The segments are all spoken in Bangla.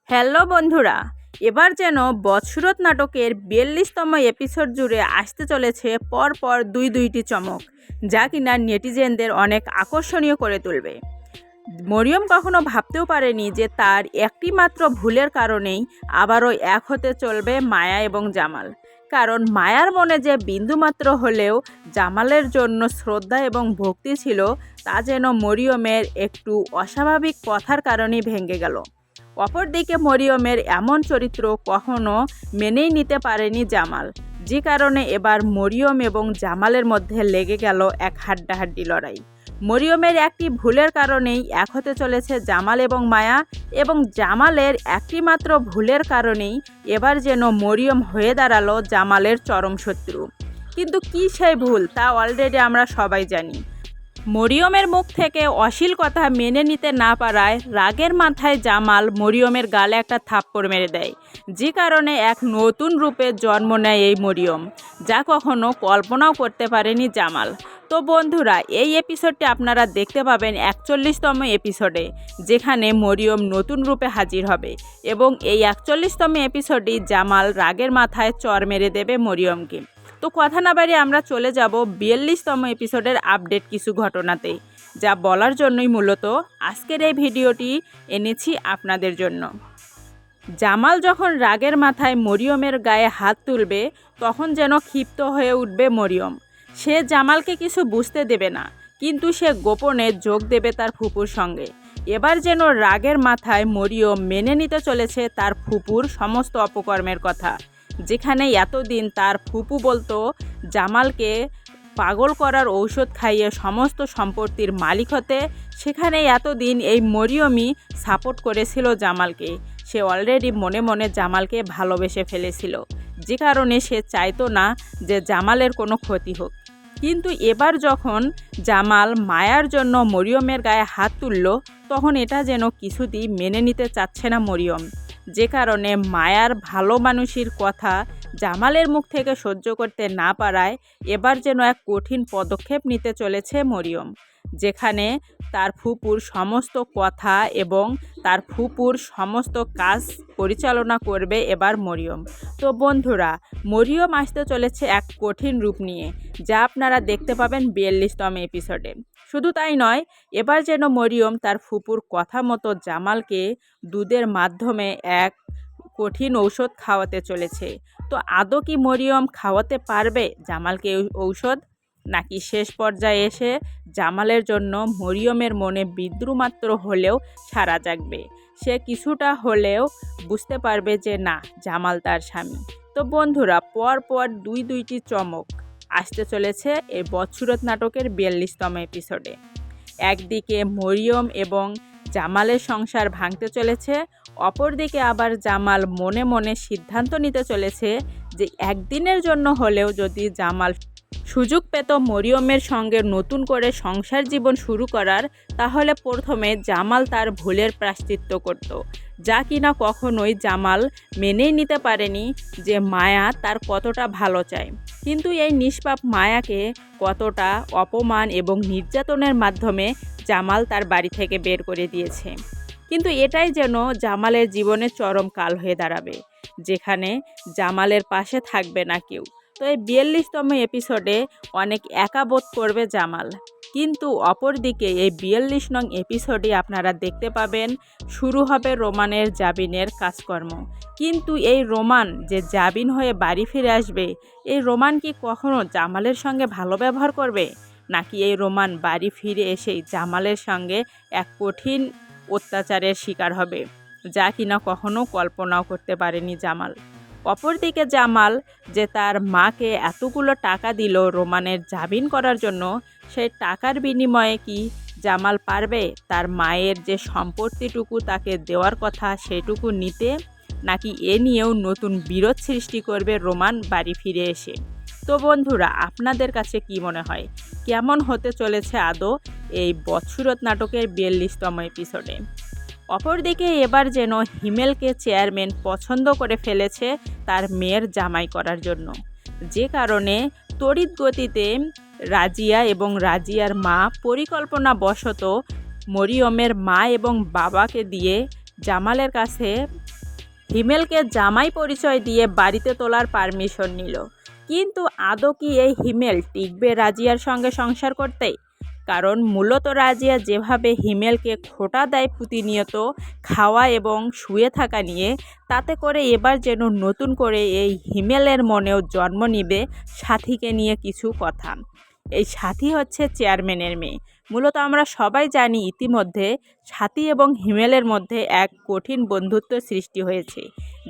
হ্যালো বন্ধুরা, এবার যেন বৎসরত নাটকের ৪২তম এপিসোড জুড়ে আসতে চলেছে পরপর দুইটি চমক, যা কিনা নেটিজেনদের অনেক আকর্ষণীয় করে তুলবে। মরিয়ম কখনো ভাবতেও পারেনি যে তার একটি মাত্র ভুলের কারণেই আবারও এক হতে চলবে মায়া এবং জামাল। কারণ মায়ার মনে যে বিন্দুমাত্র হলেও জামালের জন্য শ্রদ্ধা এবং ভক্তি ছিল, তা যেন মরিয়মের একটু অস্বাভাবিক কথার কারণেই ভেঙে গেল। অপরদিকে মরিয়মের এমন চরিত্র কখনো মেনেই নিতে পারেনি জামাল, যে কারণে এবার মরিয়ম এবং জামালের মধ্যে লেগে গেল এক হাড্ডাহাড্ডি লড়াই। মরিয়মের একটি ভুলের কারণেই এক হতে চলেছে জামাল এবং মায়া, এবং জামালের একটি মাত্র ভুলের কারণেই এবার যেন মরিয়ম হয়ে দাঁড়ালো জামালের চরম শত্রু। কিন্তু কী সেই ভুল, তা অলরেডি আমরা সবাই জানি। মরিয়মের মুখ থেকে অশ্লীল কথা মেনে নিতে না পারায় রাগের মাথায় জামাল মরিয়মের গালে একটা থাপ্পড় মেরে দেয়, যে কারণে এক নতুন রূপে জন্ম নেয় এই মরিয়ম, যা কখনো কল্পনাও করতে পারেনি জামাল। তো বন্ধুরা, এই এপিসোডটি আপনারা দেখতে পাবেন ৪১তম এপিসোডে, যেখানে মরিয়ম নতুন রূপে হাজির হবে, এবং এই ৪১তম এপিসোডেই জামাল রাগের মাথায় চর মেরে দেবে মরিয়মকে। তো কথা না বাড়িয়ে আমরা চলে যাব ৪২তম এপিসোডের আপডেট কিছু ঘটনাতে, যা বলার জন্যই মূলত আজকের এই ভিডিওটি এনেছি আপনাদের জন্য। জামাল যখন রাগের মাথায় মরিয়মের গায়ে হাত তুলবে, তখন যেন ক্ষিপ্ত হয়ে উঠবে মরিয়ম। সে জামালকে কিছু বুঝতে দেবে না, কিন্তু সে গোপনে যোগ দেবে তার ফুপুর সঙ্গে। এবার যেন রাগের মাথায় মরিয়ম মেনে নিতে চলেছে তার ফুপুর সমস্ত অপকর্মের কথা, যেখানে এতদিন তার ফুপু বলতো জামালকে পাগল করার ঔষধ খাইয়ে সমস্ত সম্পত্তির মালিক হতে, সেখানে এতদিন এই মরিয়মই সাপোর্ট করেছিল জামালকে। সে অলরেডি মনে মনে জামালকে ভালোবেসে ফেলেছিল, যে কারণে সে চাইতো না যে জামালের কোনো ক্ষতি হোক। কিন্তু এবার যখন জামাল মায়ার জন্য মরিয়মের গায়ে হাত তুলল, তখন এটা যেন কিছুতেই মেনে নিতে চাচ্ছে না মরিয়ম, যে কারণে মায়ার ভালো মানুষের কথা জামালের মুখ থেকে সহ্য করতে না পারায় এবার যেন এক কঠিন পদক্ষেপ নিতে চলেছে মরিয়ম, যেখানে তার ফুপুর সমস্ত কথা এবং তার ফুপুর সমস্ত কাজ পরিচালনা করবে এবার মরিয়ম। তো বন্ধুরা, মরিয়ম আসতে চলেছে এক কঠিন রূপ নিয়ে, যা আপনারা দেখতে পাবেন ৪২তম এপিসোডে। শুধু তাই নয়, এবার যেন মরিয়ম তার ফুপুর কথা মতো জামালকে দুধের মাধ্যমে এক কঠিন ঔষধ খাওয়াতে চলেছে। তো আদৌ কি মরিয়ম খাওয়াতে পারবে জামালকে ঔষধ, নাকি শেষ পর্যায়ে এসে জামালের জন্য মরিয়মের মনে বিদ্রুমাত্র হলেও সাড়া জাগবে, সে কিছুটা হলেও বুঝতে পারবে যে না, জামাল তার স্বামী। তো বন্ধুরা, পরপর দুইটি চমক আসতে চলেছে এই বৎসরত নাটকের ৪২তম এপিসোডে। একদিকে মরিয়ম এবং জামালের সংসার ভাঙতে চলেছে, অপরদিকে আবার জামাল মনে মনে সিদ্ধান্ত নিতে চলেছে যে একদিনের জন্য হলেও যদি জামাল সুযোগ পেত মরিয়মের সঙ্গে নতুন করে সংসার জীবন শুরু করার, তাহলে প্রথমে জামাল তার ভুলের প্রায়শ্চিত্ত করত, যা কিনা কখনোই জামাল মেনেই নিতে পারেনি যে মায়া তার কতটা ভালো চায়। কিন্তু এই নিষ্পাপ মায়াকে কতটা অপমান এবং নির্যাতনের মাধ্যমে জামাল তার বাড়ি থেকে বের করে দিয়েছে। কিন্তু এটাই যেন জামালের জীবনে চরম কাল হয়ে দাঁড়াবে, যেখানে জামালের পাশে থাকবে না কেউ। তো এই ৪২তম এপিসোডে অনেক একা বোধ করবে জামাল। কিন্তু অপরদিকে এই ৪২ নং এপিসোডে আপনারা দেখতে পাবেন শুরু হবে রোমানের জাবিনের কাজকর্ম। কিন্তু এই রোমান যে জাবিন হয়ে বাড়ি ফিরে আসবে, এই রোমান কি কখনো জামালের সঙ্গে ভালো ব্যবহার করবে, নাকি এই রোমান বাড়ি ফিরে এসেই জামালের সঙ্গে এক কঠিন অত্যাচারের শিকার হবে, যা কিনা কখনো কল্পনাও করতে পারেনি জামাল। অপরদিকে জামাল যে তার মাকে এতগুলো টাকা দিল রোমানের জামিন করার জন্য, সেই টাকার বিনিময়ে কি জামাল পারবে তার মায়ের যে সম্পত্তিটুকু তাকে দেওয়ার কথা সেটুকু নিতে, নাকি এ নিয়েও নতুন বিরোধ সৃষ্টি করবে রোমান বাড়ি ফিরে এসে? তো বন্ধুরা, আপনাদের কাছে কি মনে হয়, কেমন হতে চলেছে আদৌ এই বৎসরত নাটকের ৪২তম এপিসোডে? অপরদিকে এবার যেন হিমেলকে চেয়ারম্যান পছন্দ করে ফেলেছে তার মেয়ের জামাই করার জন্য, যে কারণে তড়িৎ গতিতে রাজিয়া এবং রাজিয়ার মা পরিকল্পনাবশত মরিয়মের মা এবং বাবাকে দিয়ে জামালের কাছে হিমেলকে জামাই পরিচয় দিয়ে বাড়িতে তোলার পারমিশন নিল। কিন্তু আদৌ কি এই হিমেল টিকবে রাজিয়ার সঙ্গে সংসার করতে? কারণ মূলত রাজিয়া যেভাবে হিমেলকে খোঁটা দেয় প্রতিনিয়ত খাওয়া এবং শুয়ে থাকা নিয়ে, তাতে করে এবার যেন নতুন করে এই হিমেলের মনেও জন্ম নিবে সাথীকে নিয়ে কিছু কথা। এই সাথী হচ্ছে চেয়ারম্যানের মেয়ে। মূলত আমরা সবাই জানি ইতিমধ্যে সাথী এবং হিমেলের মধ্যে এক কঠিন বন্ধুত্ব সৃষ্টি হয়েছে,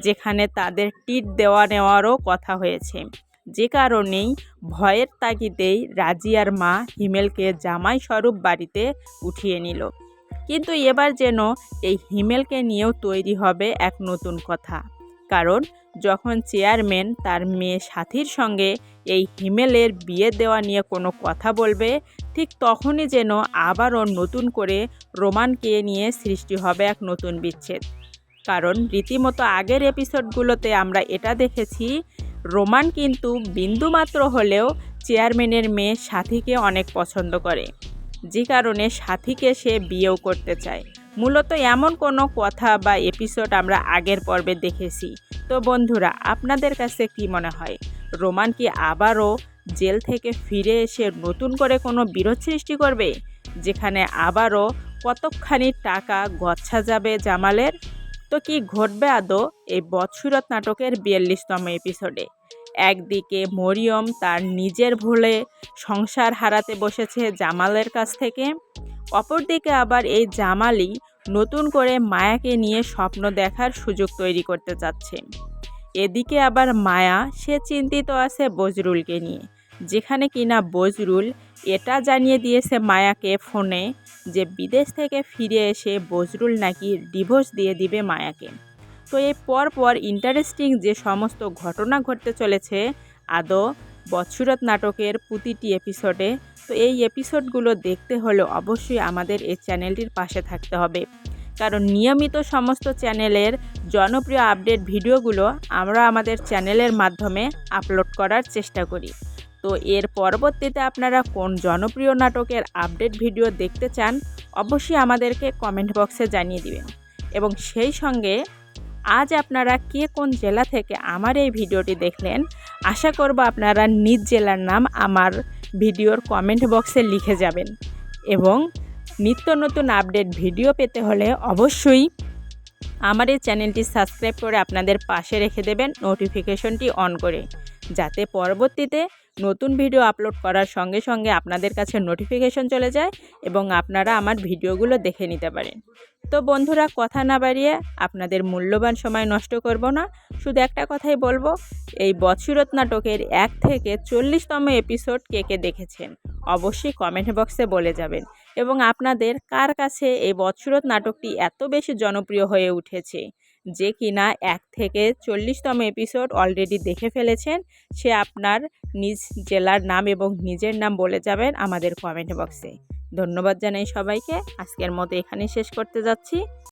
যেখানে তাদের টিট দেওয়া নেওয়ারও কথা হয়েছে। যে কারণেই ভয়ের তাগিদেই রাজিয়ার মা হিমেলকে জামাই স্বরূপ বাড়িতে উঠিয়ে নিল। কিন্তু এবার যেন এই হিমেলকে নিয়েও তৈরি হবে এক নতুন কথা। কারণ যখন চেয়ারম্যান তার মেয়ে সাথীর সঙ্গে এই হিমেলের বিয়ে দেওয়া নিয়ে কোনো কথা বলবে, ঠিক তখনই যেন আবারও নতুন করে রোমানকে নিয়ে সৃষ্টি হবে এক নতুন বিচ্ছেদ। কারণ রীতিমতো আগের এপিসোডগুলোতে আমরা এটা দেখেছি, রোমান কিন্তু বিন্দুমাত্র হলেও চেয়ারম্যানের মেয়ে সাথীকে অনেক পছন্দ করে, যে কারণে সাথীকে সে বিয়েও করতে চায়। মূলত এমন কোনো কথা বা এপিসোড আমরা আগের পর্বে দেখেছি। তো বন্ধুরা, আপনাদের কাছে কি মনে হয়, রোমান কি আবারও জেল থেকে ফিরে এসে নতুন করে কোনো বিরোধ সৃষ্টি করবে, যেখানে আবারও কতকখানি টাকা গচ্ছা যাবে জামালের? তো কি ঘটবে আদৌ এই বদসুরত নাটকের 42তম এপিসোডে? একদিকে মরিয়ম তার নিজের ভুলে সংসার হারাতে বসেছে জামালের কাছ থেকে, অপরদিকে আবার এই জামালই নতুন করে মায়াকে নিয়ে স্বপ্ন দেখার সুযোগ তৈরি করতে চাচ্ছে। এদিকে আবার মায়া সে চিন্তিত আছে বজরুলকে নিয়ে, যেখানে কিনা বজরুল এটা জানিয়ে দিয়েছে মায়াকে ফোনে যে বিদেশ থেকে ফিরে এসে বজরুল নাকি ডিভোর্স দিয়ে দিবে মায়াকে। তো এই পর ইন্টারেস্টিং যে সমস্ত ঘটনা ঘটতে চলেছে আদৌ বদসুরত নাটকের প্রতিটি এপিসোডে, তো এই এপিসোডগুলো দেখতে হলে অবশ্যই আমাদের এই চ্যানেলটির পাশে থাকতে হবে। কারণ নিয়মিত সমস্ত চ্যানেলের জনপ্রিয় আপডেট ভিডিওগুলো আমরা আমাদের চ্যানেলের মাধ্যমে আপলোড করার চেষ্টা করি। তো এর পরবর্তীতে আপনারা কোন জনপ্রিয় নাটকের আপডেট ভিডিও দেখতে চান, অবশ্যই আমাদেরকে কমেন্ট বক্সে জানিয়ে দিবেন। এবং সেই সঙ্গে আজ আপনারা কে কোন জেলা থেকে আমার এই ভিডিওটি দেখলেন, আশা করব আপনারা নিজ জেলার নাম আমার ভিডিওর কমেন্ট বক্সে লিখে যাবেন। এবং নিত্য নতুন আপডেট ভিডিও পেতে হলে অবশ্যই আমার এই চ্যানেলটি সাবস্ক্রাইব করে আপনাদের পাশে রেখে দেবেন নোটিফিকেশনটি অন করে, যাতে পরবর্তীতে নতুন ভিডিও আপলোড করার সঙ্গে সঙ্গে আপনাদের কাছে নোটিফিকেশন চলে যায় এবং আপনারা আমার ভিডিওগুলো দেখে নিতে পারেন। তো বন্ধুরা, কথা না বাড়িয়ে আপনাদের মূল্যবান সময় নষ্ট করব না, শুধু একটা কথাই বলবো, এই বদসুরত নাটকের 1 থেকে 40তম এপিসোড কে কে দেখেছেন অবশ্যই কমেন্ট বক্সে বলে যাবেন। এবং আপনাদের কার কাছে এই বদসুরত নাটকটি এত বেশি জনপ্রিয় হয়ে উঠেছে যে কিনা 1 থেকে 40তম এপিসোড অলরেডি দেখে ফেলেছেন, সে আপনার নিজ জেলার নাম এবং নিজের নাম বলে যাবেন আমাদের কমেন্ট বক্সে। ধন্যবাদ জানাই সবাইকে। আজকের মতো এখানেই শেষ করতে যাচ্ছি।